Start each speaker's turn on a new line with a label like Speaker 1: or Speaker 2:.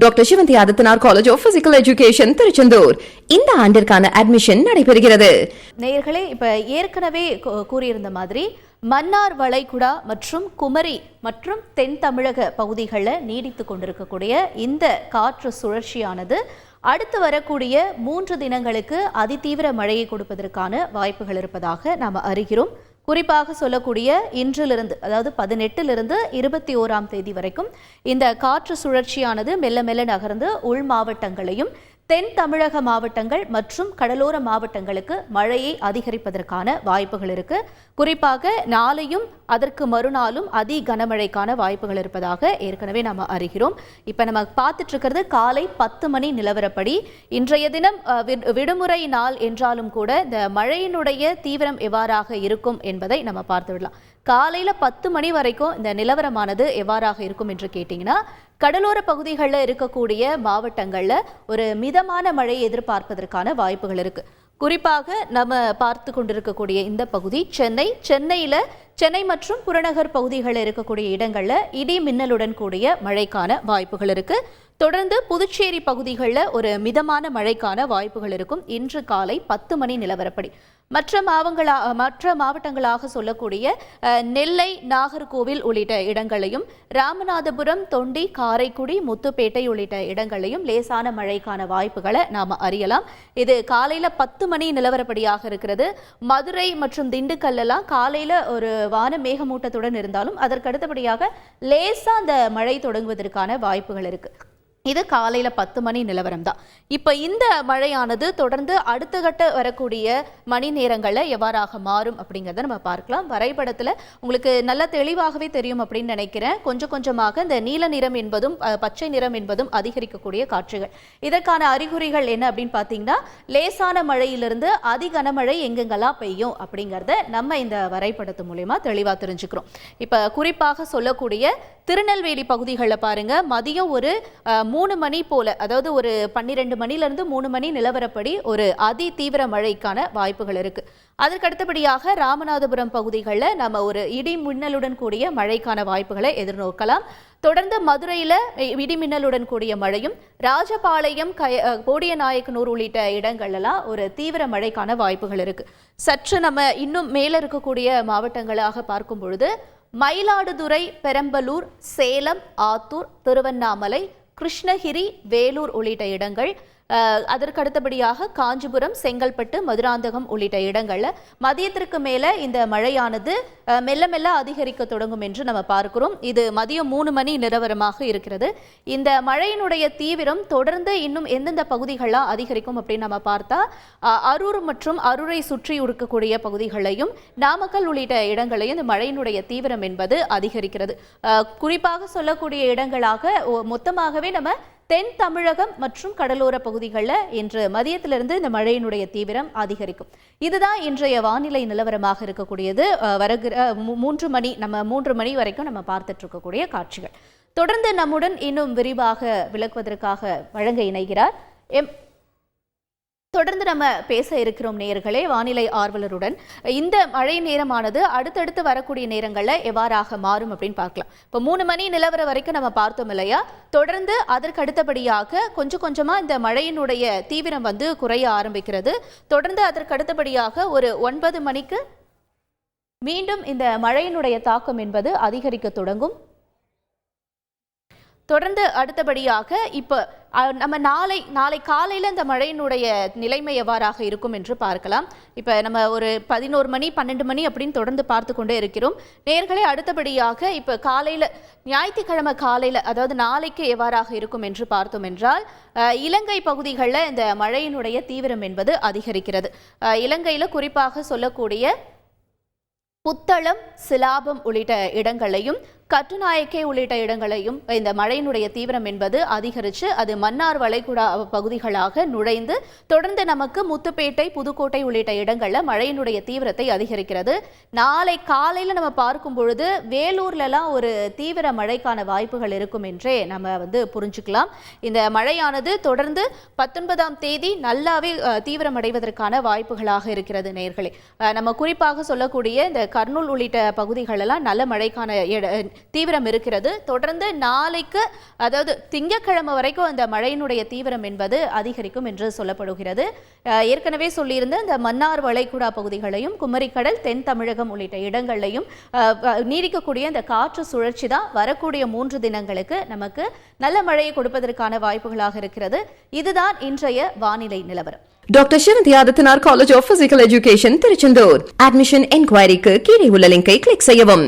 Speaker 1: Doctor Sivanthi Adithanar college of physical education Tiruchendur இந்த ஆண்டிற்கான admission நடைபெறுகிறது.
Speaker 2: நேயர்களே, இப்ப ஏற்கனவே கூறியிருந்த மாதிரி மன்னார் வளைகுடா மற்றும் குமரி மற்றும் தென் தமிழக பகுதிகளில் நீடித்து கொண்டிருக்கக்கூடிய இந்த காற்று சுழற்சியானது அடுத்து வரக்கூடிய 3 தினங்களுக்கு அதிதீவிர மழையை கொடுப்பதற்கான வாய்ப்புகள் இருப்பதாக நாம் அறிகிறோம். குறிப்பாக சொல்லக்கூடிய இன்றிலிருந்து, அதாவது 18லிருந்து 21ஆம் தேதி வரைக்கும் இந்த காற்று சுழற்சியானது மெல்ல மெல்ல நகர்ந்து உள் மாவட்டங்களையும் தென் தமிழக மாவட்டங்கள் மற்றும் கடலோர மாவட்டங்களுக்கு மழையை அதிகரிப்பதற்கான வாய்ப்புகள் இருக்கு. குறிப்பாக நாளையும் அதற்கு மறுநாளும் அதி கனமழைக்கான வாய்ப்புகள் இருப்பதாக ஏற்கனவே நாம் அறிகிறோம். இப்போ நம்ம பார்த்துட்டு இருக்கிறது காலை 10 மணி நிலவரப்படி. இன்றைய தினம் விடுமுறை நாள் என்றாலும் கூட இந்த மழையினுடைய தீவிரம் எவ்வாறாக இருக்கும் என்பதை நம்ம பார்த்து விடலாம். காலையில் 10 மணி வரைக்கும் இந்த நிலவரமானது எவ்வாறாக இருக்கும் என்று கேட்டிங்கன்னா, கடலோர பகுதிகளில் இருக்கக்கூடிய மாவட்டங்களில் ஒரு மிதமான மழையை எதிர்பார்ப்பதற்கான வாய்ப்புகள் இருக்கு. குறிப்பாக நம்ம பார்த்து கொண்டிருக்கக்கூடிய இந்த பகுதி சென்னையில் சென்னை மற்றும் புறநகர் பகுதிகளில் இருக்கக்கூடிய இடங்களில் இடி மின்னலுடன் கூடிய மழைக்கான வாய்ப்புகள் இருக்கு. தொடர்ந்து புதுச்சேரி பகுதிகளில் ஒரு மிதமான மழைக்கான வாய்ப்புகள் இருக்கும். இன்று காலை 10 மணி நிலவரப்படி மற்ற மாவட்டங்களாக சொல்லக்கூடிய நெல்லை, நாகர்கோவில் உள்ளிட்ட இடங்களையும், ராமநாதபுரம், தொண்டி, காரைக்குடி, முத்துப்பேட்டை உள்ளிட்ட இடங்களையும் லேசான மழைக்கான வாய்ப்புகளை நாம் அறியலாம். இது காலையில் 10 மணி நிலவரப்படியாக இருக்கிறது. மதுரை மற்றும் திண்டுக்கல்லாம் காலையில் ஒரு வான மேகமூட்டத்துடன் இருந்தாலும் அதற்கு அடுத்தபடியாக லேசா அந்த மழை தொடங்குவதற்கான வாய்ப்புகள் இருக்கு. இது காலையில் 10 மணி நிலவரம் தான். இப்போ இந்த மழையானது தொடர்ந்து அடுத்த கட்ட வரக்கூடிய மணி நேரங்களில் எவ்வாறாக மாறும் அப்படிங்கிறத நம்ம பார்க்கலாம். வரைபடத்தில் உங்களுக்கு நல்ல தெளிவாகவே தெரியும் அப்படின்னு நினைக்கிறேன். கொஞ்சம் கொஞ்சமாக இந்த நீல நிறம் என்பதும் பச்சை நிறம் என்பதும் அதிகரிக்கக்கூடிய காட்சிகள். இதற்கான அறிகுறிகள் என்ன அப்படின்னு பார்த்தீங்கன்னா, லேசான மழையிலிருந்து அதி கனமழை எங்கெங்கெல்லாம் பெய்யும் அப்படிங்கிறத நம்ம இந்த வரைபடத்து மூலமா தெளிவாக தெரிஞ்சுக்கிறோம். இப்போ குறிப்பாக சொல்லக்கூடிய திருநெல்வேலி பகுதிகளில் பாருங்க, மதியம் ஒரு 3 மணி போல, அதாவது ஒரு 12 மணிலிருந்து 3 மணி நிலவரப்படி ஒரு அதி தீவிர மழைக்கான வாய்ப்புகள் இருக்கு. அதற்கு அடுத்தபடியாக ராமநாதபுரம் பகுதிகளில் நம்ம ஒரு இடி மின்னலுடன் கூடிய மழைக்கான வாய்ப்புகளை எதிர்நோக்கலாம். தொடர்ந்து மதுரையில் இடி மின்னலுடன் கூடிய மழையும், ராஜபாளையம், போடியநாயக்கனூர் உள்ளிட்ட இடங்கள்லாம் ஒரு தீவிர மழைக்கான வாய்ப்புகள் இருக்கு. சற்று நம்ம இன்னும் மேலே இருக்கக்கூடிய மாவட்டங்களாக பார்க்கும் பொழுது மயிலாடுதுறை, பெரம்பலூர், சேலம், ஆத்தூர், திருவண்ணாமலை, கிருஷ்ணகிரி, வேலூர் உள்ளிட்ட இடங்கள், அதற்கு அடுத்தபடியாக காஞ்சிபுரம், செங்கல்பட்டு, மதுராந்தகம் உள்ளிட்ட இடங்களில் மதியத்திற்கு மேலே இந்த மழையானது மெல்ல மெல்ல அதிகரிக்க தொடங்கும் என்று நம்ம பார்க்கிறோம். இது மதியம் 3 மணி நிலவரமாக இருக்கிறது. இந்த மழையினுடைய தீவிரம் தொடர்ந்து இன்னும் எந்தெந்த பகுதிகளாக அதிகரிக்கும் அப்படின்னு நம்ம பார்த்தா, அரூர் மற்றும் அரூரை சுற்றி இருக்கக்கூடிய பகுதிகளையும் நாமக்கல் உள்ளிட்ட இடங்களையும் இந்த மழையினுடைய தீவிரம் என்பது அதிகரிக்கிறது. குறிப்பாக சொல்லக்கூடிய இடங்களாக மொத்தமாகவே நம்ம தென் தமிழகம் மற்றும் கடலோர பகுதிகளில் இன்று மதியத்திலிருந்து இந்த மழையினுடைய தீவிரம் அதிகரிக்கும். இதுதான் இன்றைய வானிலை நிலவரமாக இருக்கக்கூடியது. வருகிற 3 மணி, நம்ம 3 மணி வரைக்கும் நம்ம பார்த்துட்டு இருக்கக்கூடிய காட்சிகள். தொடர்ந்து நம்முடன் இன்னும் விரிவாக விளக்குவதற்காக வழங்க இணைகிறார் தொடர்ந்து நம்ம பேச இருக்கிறோம் நேயர்களே, வானிலை ஆர்வலருடன். இந்த மழை நேரமானது அடுத்தடுத்து வரக்கூடிய நேரங்களில் எவ்வாறாக மாறும் அப்படின்னு பார்க்கலாம். இப்போ 3 மணி நிலவரம் வரைக்கும் நம்ம பார்த்தோம் இல்லையா? தொடர்ந்து அதற்கு அடுத்தபடியாக கொஞ்சம் கொஞ்சமாக இந்த மழையினுடைய தீவிரம் வந்து குறைய ஆரம்பிக்கிறது. தொடர்ந்து அதற்கு அடுத்தபடியாக ஒரு 9 மணிக்கு மீண்டும் இந்த மழையினுடைய தாக்கம் என்பது அதிகரிக்க தொடங்கும். தொடர்ந்து அடுத்தபடியாக இப்போ நம்ம நாளை காலையில் இந்த மழையினுடைய நிலைமை எவ்வாறாக இருக்கும் என்று பார்க்கலாம். இப்போ நம்ம ஒரு 11 மணி 12 மணி அப்படின்னு தொடர்ந்து பார்த்து கொண்டே இருக்கிறோம் நேயர்களே. அடுத்தபடியாக இப்போ காலையில், ஞாயிற்றுக்கிழமை காலையில், அதாவது நாளைக்கு எவ்வாறாக இருக்கும் என்று பார்த்தோம் என்றால், இலங்கை பகுதிகளில் இந்த மழையினுடைய தீவிரம் என்பது அதிகரிக்கிறது. இலங்கையில் குறிப்பாக சொல்லக்கூடிய புத்தளம், சிலாபம் உள்ளிட்ட இடங்களையும், கட்டுநாயக்கே உள்ளிட்ட இடங்களையும் இந்த மழையினுடைய தீவிரம் என்பது அதிகரித்து அது மன்னார் வளைகுடா பகுதிகளாக நுழைந்து தொடர்ந்து நமக்கு முத்துப்பேட்டை, புதுக்கோட்டை உள்ளிட்ட இடங்களில் மழையினுடைய தீவிரத்தை அதிகரிக்கிறது. நாளை காலையில் நம்ம பார்க்கும் பொழுது வேலூர்லலாம் ஒரு தீவிர மழைக்கான வாய்ப்புகள் இருக்கும் என்றே நம்ம வந்து புரிஞ்சுக்கலாம். இந்த மழையானது தொடர்ந்து 19ஆம் தேதி நல்லாவே தீவிரமடைவதற்கான வாய்ப்புகளாக இருக்கிறது நேயர்களே. நம்ம குறிப்பாக சொல்லக்கூடிய இந்த கர்னூல் உள்ளிட்ட பகுதிகளெல்லாம் நல்ல மழைக்கான தீவிரம் இருக்கிறது. தொடர்ந்து நாளைக்கு, அதாவது திங்கட்கிழமை வரைக்கும் அந்த மழையினுடைய தீவிரம் என்பது அதிகரிக்கும் என்று சொல்லப்படுகிறது. ஏற்கனவே சொல்லியிருந்த இந்த மன்னார் வளைகுடா பகுதிகளையும் குமரிக்கடல், தென் தமிழகம் உள்ளிட்ட இடங்களையும் நீடிக்கக்கூடிய இந்த காற்று சுழற்சி தான் வரக்கூடிய 3 தினங்களுக்கு நமக்கு நல்ல மழையை கொடுப்பதற்கான வாய்ப்புகளாக இருக்கிறது. இதுதான் இன்றைய வானிலை நிலவரம்.
Speaker 1: Doctor Sivanthi Adithanar college of physical education Tiruchendur. Admission என்கொயரிக்கு கீழே உள்ள லிங்கை கிளிக் செய்யவும்.